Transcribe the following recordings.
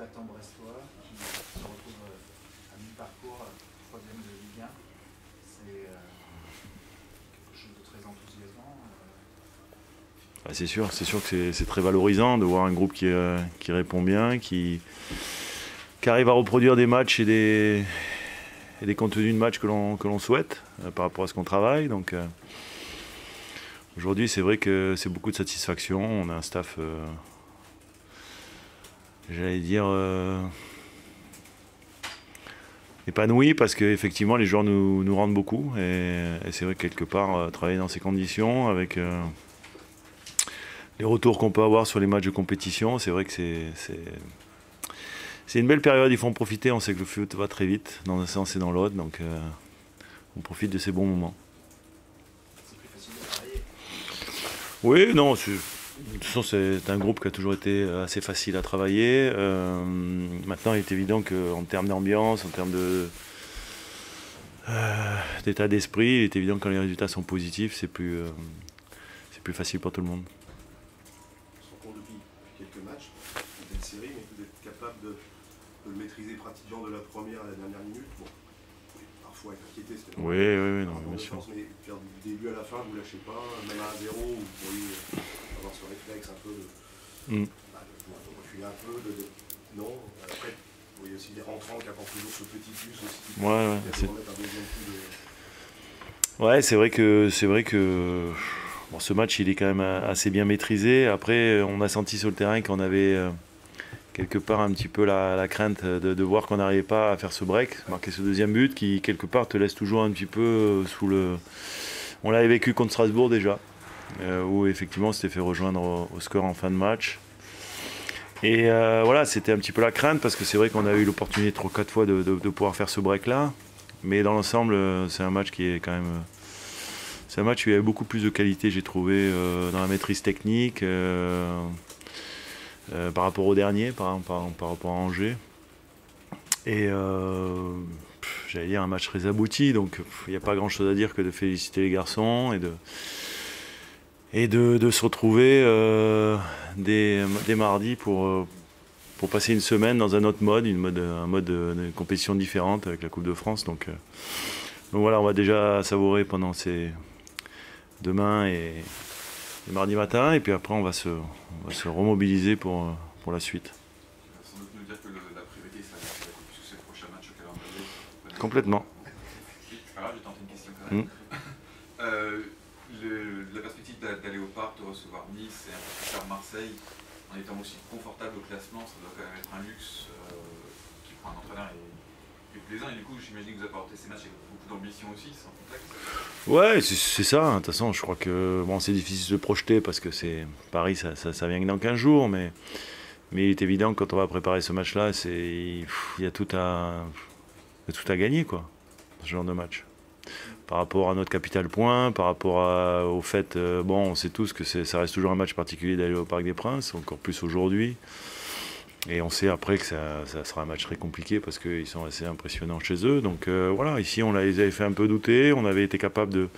battants brestois qui se retrouvent à mi-parcours, troisième de Ligue 1. C'est quelque chose de très enthousiasmant. C'est sûr que c'est très valorisant de voir un groupe qui répond bien, qui arrive à reproduire des matchs et des contenus de matchs que l'on souhaite par rapport à ce qu'on travaille. Donc aujourd'hui, c'est vrai que c'est beaucoup de satisfaction. On a un staff, j'allais dire, épanoui parce qu'effectivement, les joueurs nous rendent beaucoup. Et c'est vrai que quelque part, travailler dans ces conditions, avec les retours qu'on peut avoir sur les matchs de compétition, c'est vrai que c'est une belle période, il faut en profiter. On sait que le foot va très vite dans un sens et dans l'autre, donc on profite de ces bons moments. C'est plus facile de travailler. Oui, non, de toute façon c'est un groupe qui a toujours été assez facile à travailler. Maintenant il est évident qu'en termes d'ambiance, en termes d'état d'esprit, il est évident que quand les résultats sont positifs, c'est plus facile pour tout le monde. On se rend compte depuis quelques matchs, une série, mais vous êtes capable de le maîtriser pratiquement de la première à la dernière minute. Bon, parfois être inquiété, c'était Oui, non, bien sûr. Mais faire du début à la fin, vous ne lâchez pas, même à 1-0, vous pourriez avoir ce réflexe un peu de reculer un peu, non. Après, vous voyez aussi les rentrants qui apportent toujours ce petit plus aussi. Ouais, c'est vrai que bon, ce match il est quand même assez bien maîtrisé. Après, on a senti sur le terrain qu'on avait quelque part un petit peu la crainte de voir qu'on n'arrivait pas à faire ce break, marquer ce deuxième but qui quelque part te laisse toujours un petit peu sous le... On l'avait vécu contre Strasbourg déjà, où effectivement on s'était fait rejoindre au score en fin de match. Et voilà, c'était un petit peu la crainte parce que c'est vrai qu'on a eu l'opportunité 3-4 fois de pouvoir faire ce break là. Mais dans l'ensemble, c'est un match qui est quand même... C'est un match où il y avait beaucoup plus de qualité, j'ai trouvé, dans la maîtrise technique. Par rapport au dernier, par rapport à Angers. Et j'allais dire un match très abouti, donc il n'y a pas grand chose à dire que de féliciter les garçons et de se retrouver dès mardi pour passer une semaine dans un autre mode, un mode de compétition différente avec la Coupe de France. Donc voilà, on va déjà savourer pendant ces demain et mardi matin, et puis après on va se remobiliser pour la suite. Sans doute nous dire que la priorité ça va être plus que ces prochains matchs au calendrier. Complètement. C'est pas grave, j'ai tenté une question quand même. La perspective d'aller au parc, de recevoir Nice et un peu plus tard Marseille, en étant aussi confortable au classement, ça doit quand même être un luxe qui prend un entraîneur et plaisant. Et du coup, j'imagine que vous apportez ces matchs avec beaucoup d'ambition aussi, sans contact. Ouais, c'est ça. De toute façon, je crois que bon, c'est difficile de se projeter parce que Paris, ça vient que dans 15 jours, mais il est évident que quand on va préparer ce match-là, il y a tout à gagner, quoi, ce genre de match. Par rapport à notre capital point, par rapport au fait, bon, on sait tous que ça reste toujours un match particulier d'aller au Parc des Princes, encore plus aujourd'hui. Et on sait après que ça sera un match très compliqué parce qu'ils sont assez impressionnants chez eux. Donc voilà, ici on les avait fait un peu douter, on avait été capable de,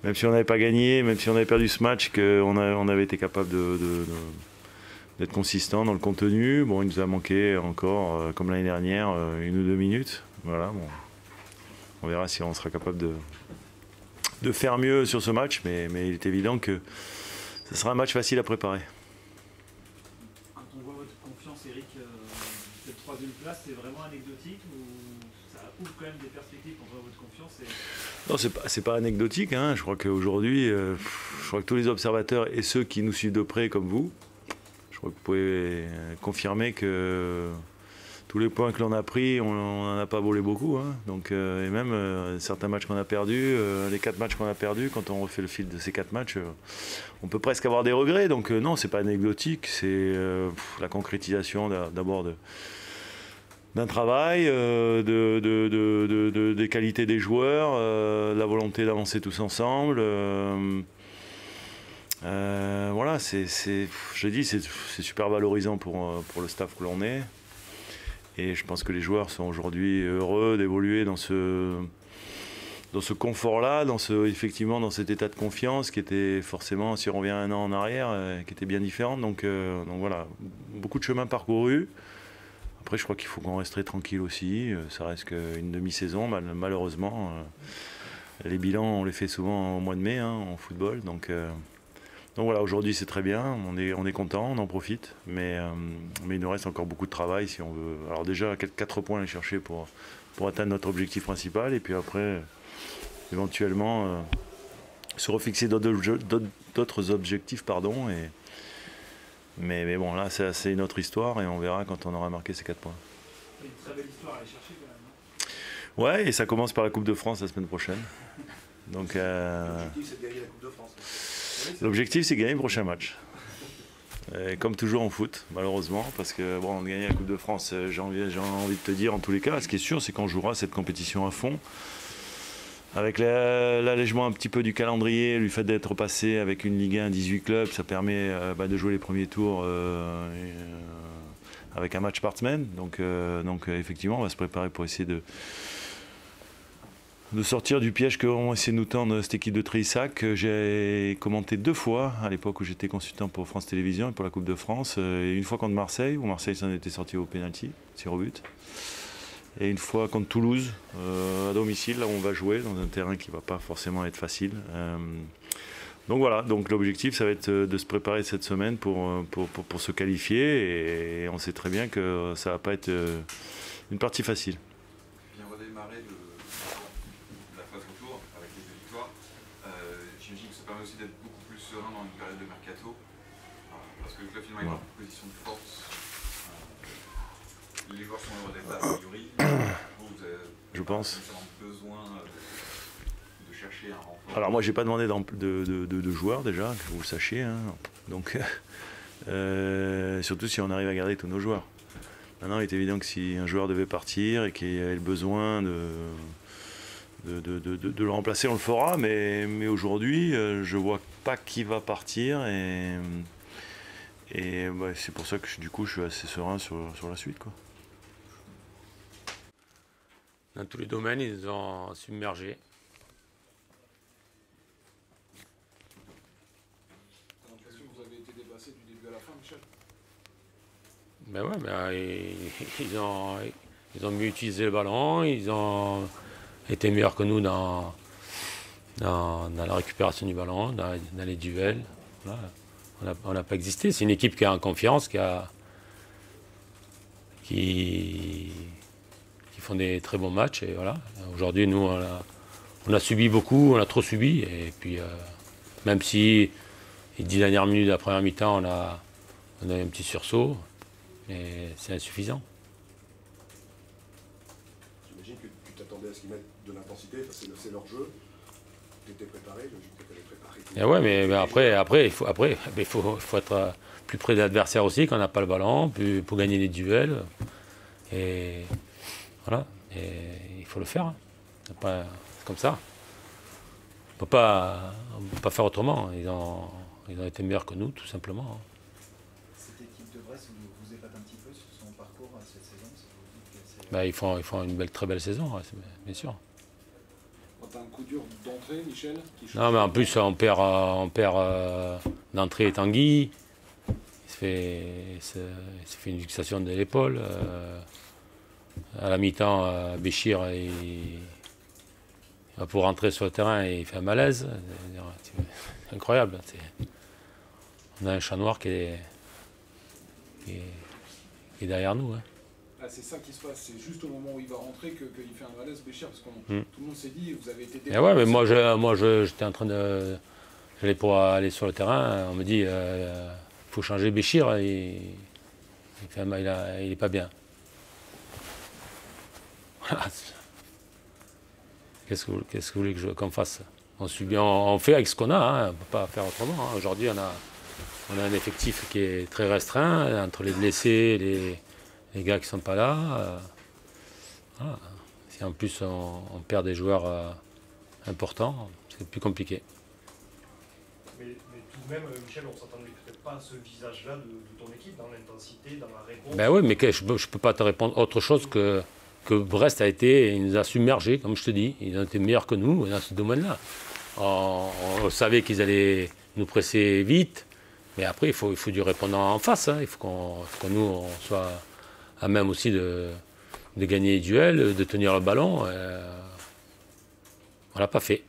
même si on n'avait pas gagné, même si on avait perdu ce match, on avait été capable d'être consistant dans le contenu. Bon, il nous a manqué encore, comme l'année dernière, 1 ou 2 minutes. Voilà, bon. On verra si on sera capable de faire mieux sur ce match, mais il est évident que ce sera un match facile à préparer. Quand on voit votre confiance, Eric, cette troisième place, c'est vraiment anecdotique ou ça ouvre quand même des perspectives quand on voit votre confiance Non, c'est pas anecdotique, hein. Je crois qu'aujourd'hui, je crois que tous les observateurs et ceux qui nous suivent de près comme vous, je crois que vous pouvez confirmer que tous les points que l'on a pris, on n'en a pas volé beaucoup, hein. Donc, et même certains matchs qu'on a perdus, les 4 matchs qu'on a perdus, quand on refait le fil de ces 4 matchs, on peut presque avoir des regrets. Donc non, c'est pas anecdotique, c'est la concrétisation d'abord d'un travail, des qualités des joueurs, la volonté d'avancer tous ensemble. Voilà, je dis, c'est super valorisant pour le staff que l'on est. Et je pense que les joueurs sont aujourd'hui heureux d'évoluer dans ce confort-là, effectivement dans cet état de confiance qui était forcément, si on revient 1 an en arrière, qui était bien différent. Donc voilà, beaucoup de chemin parcouru. après, je crois qu'il faut qu'on reste très tranquille aussi. Ça reste qu'une demi-saison, malheureusement. Les bilans, on les fait souvent au mois de mai hein, en football. Donc voilà, aujourd'hui c'est très bien, on est content, on en profite. Mais il nous reste encore beaucoup de travail si on veut. Alors déjà, 4 points à aller chercher pour atteindre notre objectif principal. Et puis après, éventuellement, se refixer d'autres objectifs. Mais bon, là, c'est une autre histoire et on verra quand on aura marqué ces 4 points. Une très belle histoire à aller chercher quand même. Ouais, et ça commence par la Coupe de France la semaine prochaine. Donc, L'objectif, c'est de gagner la Coupe de France. l'objectif, c'est de gagner le prochain match. Et comme toujours en foot, malheureusement, parce que bon, gagner la Coupe de France, j'ai envie de te dire en tous les cas, ce qui est sûr, c'est qu'on jouera cette compétition à fond. Avec l'allègement un petit peu du calendrier, le fait d'être passé avec une Ligue 1 18 clubs, ça permet de jouer les premiers tours avec un match par semaine. Donc effectivement, on va se préparer pour essayer de sortir du piège qu'ont essayé de nous tendre cette équipe de Tréissac, que j'ai commenté 2 fois à l'époque où j'étais consultant pour France Télévisions et pour la Coupe de France. Et une fois contre Marseille, où Marseille s'en était sorti au pénalty, tir au but. Et une fois contre Toulouse, à domicile, là où on va jouer, dans un terrain qui ne va pas forcément être facile. Donc voilà, donc l'objectif, ça va être de se préparer cette semaine pour se qualifier. Et on sait très bien que ça ne va pas être une partie facile. Bien redémarrer la phase retour avec les 2 victoires. J'imagine que ça permet aussi d'être beaucoup plus serein dans une période de mercato. Parce que le club finalement est en position de force. Les joueurs sont heureux d'être là, a priori. Vous avez Je pense. besoin de chercher un renfort. Alors moi, j'ai pas demandé de joueurs déjà, que vous le sachiez. Hein. Donc, surtout si on arrive à garder tous nos joueurs. Maintenant, il est évident que si un joueur devait partir et qu'il y avait le besoin de le remplacer, on le fera. Mais aujourd'hui, je vois pas qui va partir et c'est pour ça que du coup, je suis assez serein sur la suite, quoi. Dans tous les domaines, ils nous ont submergés. J'ai l'impression que vous avez été dépassé du début à la fin, Michel. Ben ouais, ils ont mieux utilisé le ballon, ils ont été meilleurs que nous dans la récupération du ballon, dans les duels. Voilà. On n'a pas existé. C'est une équipe qui est en confiance, qui font des très bons matchs. Et voilà. Aujourd'hui, nous, on a subi beaucoup, on a trop subi. Et puis, même si les 10 dernières minutes de la première mi-temps, on a eu un petit sursaut, mais c'est insuffisant. J'imagine que tu t'attendais à ce qu'ils mettent de l'intensité, parce que c'est leur jeu. Tu étais préparé, logique que tu avais préparé. Et ouais, mais après, il faut être plus près de l'adversaire aussi quand on n'a pas le ballon, pour gagner les duels. Et voilà, et il faut le faire. C'est comme ça. On ne peut pas faire autrement. Ils ont été meilleurs que nous, tout simplement. Cette équipe de Brest vous épate un petit peu sur son parcours cette saison? Ils font une très belle saison, bien sûr. T'as un coup dur d'entrée, Michel Non, mais en plus, on perd d'entrée Tanguy. Il se fait une luxation de l'épaule. À la mi-temps, Béchir, il va pour rentrer sur le terrain et il fait un malaise. C'est incroyable. On a un chat noir qui est derrière nous. Hein. Ah, c'est ça qui se passe, c'est juste au moment où il va rentrer qu'il fait un malaise, Béchir, parce que tout le monde s'est dit, vous avez été dépassé. Ouais, mais moi j'étais en train de... J'allais pour aller sur le terrain, on me dit, faut changer Béchir, il est pas bien. Voilà. Qu'est-ce que vous voulez qu'on fasse? On fait avec ce qu'on a, hein. On ne peut pas faire autrement. Hein. Aujourd'hui, on a un effectif qui est très restreint, entre les blessés, les gars qui ne sont pas là. Voilà. Si en plus on perd des joueurs importants, c'est plus compliqué. Mais tout de même, Michel, on ne s'attendait peut-être pas à ce visage-là de ton équipe, dans l'intensité, dans la réponse. Ben oui, mais je ne peux pas te répondre autre chose que Brest il nous a submergés, comme je te dis. Ils ont été meilleurs que nous dans ce domaine-là. On savait qu'ils allaient nous presser vite, mais après, il faut du répondant en face. Hein. Il faut que nous, on soit à même aussi de gagner les duels, de tenir le ballon. On l'a pas fait.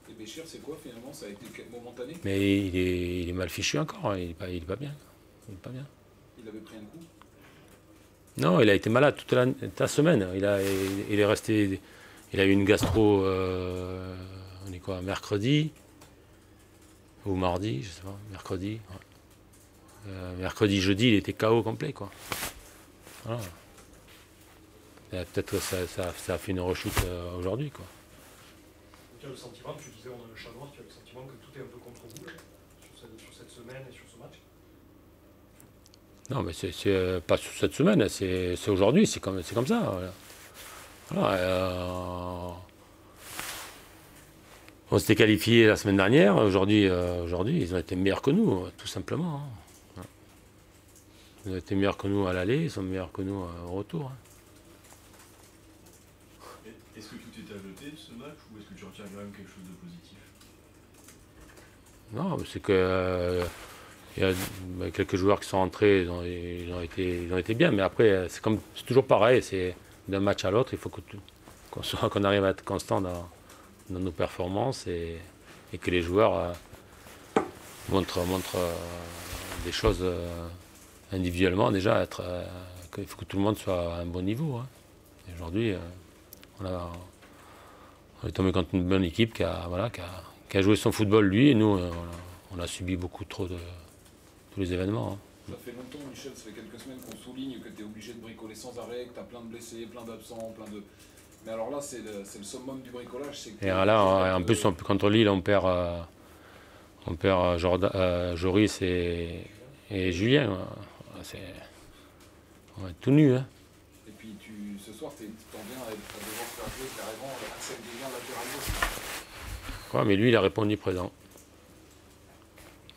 Et Béchir, c'est quoi finalement? Ça a été momentané? Mais il est mal fichu encore, hein. Il est pas bien. Il est pas bien. Il avait pris un coup? Non, il a été malade toute la semaine. Il est resté. Il a eu une gastro. On est quoi, mercredi ou mardi, je sais pas. Mercredi. Ouais. Mercredi, jeudi, il était KO complet, quoi. Voilà. Peut-être que ça a fait une rechute aujourd'hui, quoi. Tu as le sentiment, tu disais, on a le chat noir, tu as le sentiment que tout est un peu contre vous là, sur cette semaine et sur ce match? Non, mais c'est pas sur cette semaine, c'est aujourd'hui, c'est comme ça. Voilà. Voilà, on s'était qualifié la semaine dernière, aujourd'hui, ils ont été meilleurs que nous, tout simplement. Hein. Ils ont été meilleurs que nous à l'aller, ils sont meilleurs que nous au retour. Hein. Est-ce que tout est à jeter de ce match ou est-ce que tu retiens quand même quelque chose de positif? Non, mais c'est que il y a quelques joueurs qui sont rentrés, ils ont été bien, mais après c'est toujours pareil, c'est d'un match à l'autre, il faut qu'on arrive à être constant dans nos performances et que les joueurs montrent des choses individuellement déjà, il faut que tout le monde soit à un bon niveau. Hein. Aujourd'hui, on est tombé contre une bonne équipe qui a joué son football lui, et nous on a subi beaucoup trop de tous les événements. Hein. Ça fait longtemps, Michel, ça fait quelques semaines qu'on souligne que tu es obligé de bricoler sans arrêt, que tu as plein de blessés, plein d'absents, Mais alors là, c'est le summum du bricolage. Et là, en plus, contre Lille, on perd Joris et Julien. On va être tout nus. Hein. Et puis ce soir, tu t'en viens à devoir faire jouer carrément Axel Guéguin latéral gauche. Ouais, mais lui, il a répondu présent.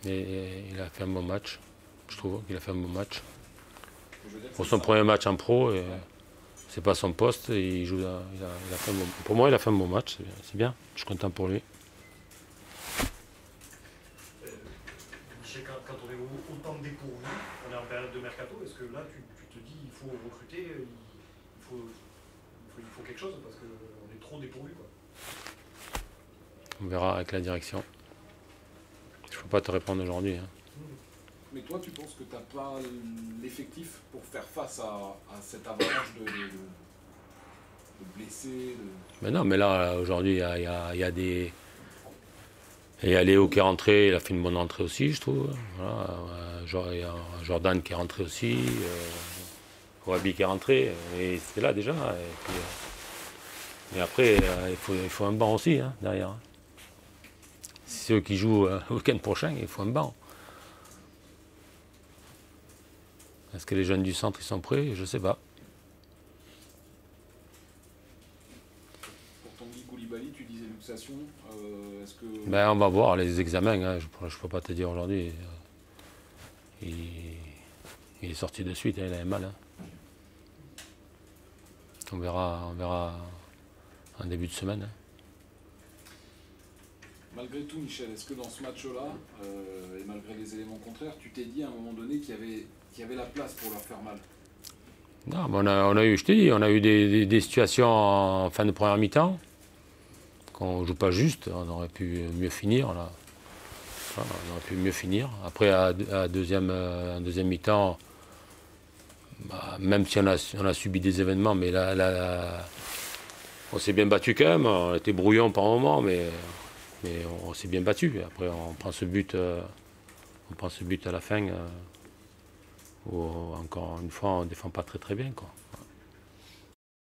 Et il a fait un bon match. Je trouve qu'il a fait un bon match. Pour son premier match en pro, c'est pas son poste. Et il a fait pour moi, il a fait un bon match. C'est bien. Je suis content pour lui. Michel, quand on est autant dépourvu, on est en période de mercato, est-ce que là, tu te dis il faut recruter, il faut quelque chose parce qu'on est trop dépourvu, quoi. On verra avec la direction. Je ne peux pas te répondre aujourd'hui. Hein. Mais toi, tu penses que tu n'as pas l'effectif pour faire face à cette avalanche de blessés Mais non, mais là, aujourd'hui, il y a des... Il y a Léo qui est rentré, il a fait une bonne entrée aussi, je trouve. Voilà. Il y a Jordan qui est rentré aussi, Wabi qui est rentré, et c'était là déjà. Et après, il faut un banc aussi, hein, derrière. C'est ceux qui jouent le week-end prochain, il faut un banc. Est-ce que les jeunes du centre ils sont prêts? Je ne sais pas. Pour Tanguy Koulibaly, tu disais luxation. Est-ce que... Ben, on va voir les examens, hein, je ne peux pas te dire aujourd'hui. Il est sorti de suite, hein, il avait mal. Hein. On verra en début de semaine. Hein. Malgré tout, Michel, est-ce que dans ce match-là, et malgré les éléments contraires, tu t'es dit à un moment donné qu'il y avait la place pour leur faire mal? Non, mais on a eu, je t'ai dit, on a eu des situations en fin de première mi-temps qu'on ne joue pas juste, on aurait pu mieux finir. Là. Voilà, on aurait pu mieux finir. Après, en deuxième mi-temps, bah, même si on a subi des événements, mais là on s'est bien battu quand même. On était brouillon par un moment, mais on s'est bien battu. Après, on prend ce but à la fin, où encore une fois, on ne défend pas très bien, quoi.